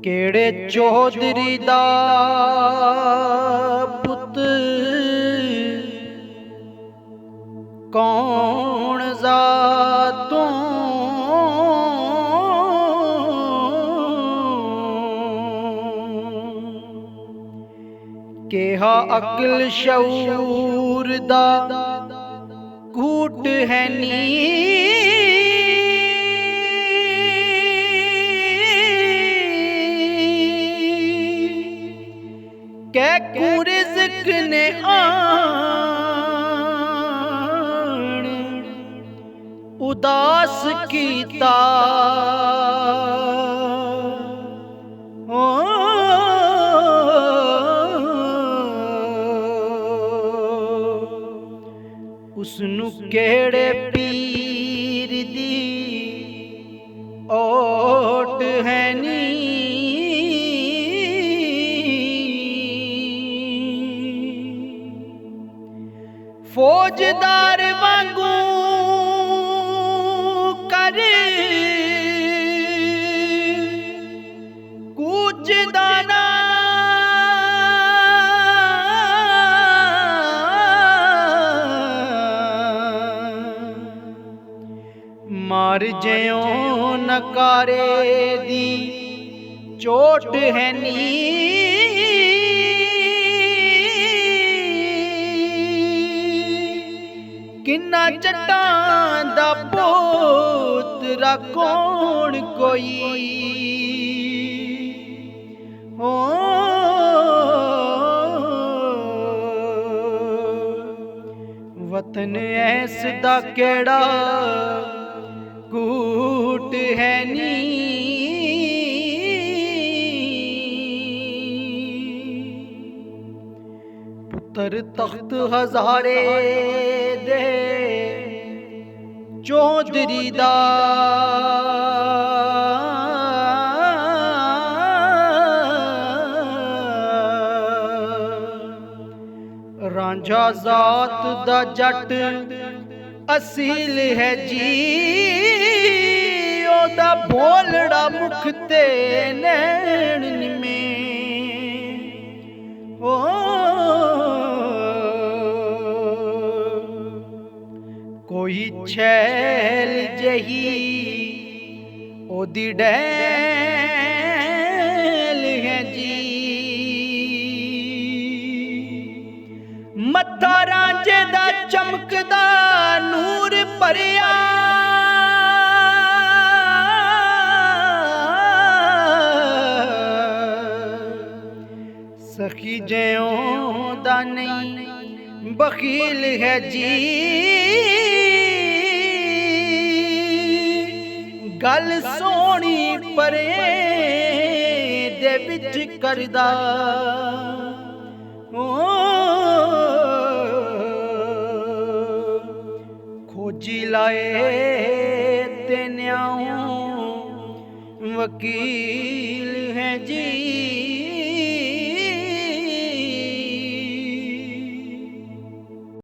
केड़े चौधरी दा पुत कौन जातों केहा अक्ल शऊर दा कूट है नी कै कू रिज़्क़ ने आन उदास कीता उसनू केड़े पीर दी ओट है नी फौजदार वांगू कर कुछ दाना मार ज्यों नकारे दी चोट है नी किन्ना जट्टां दा पोतरा कौन कोई हो वतन ऐस दा केड़ा कूट है नी पुत्र तख्त हजारे दे चौधरी दा रांझा जात दा जट असील है जी ओदा बोलड़ा मुख ते नैन निमे ओ कोई छैल जही ओदी डैल है जी मत्था रांझे दा चमकदा नूर भरिया सखी ज्यों दा नहीं बखील है जी गल सोनी परे दे विच करदा खोजी लाए ते न्याऊं वकील है जी।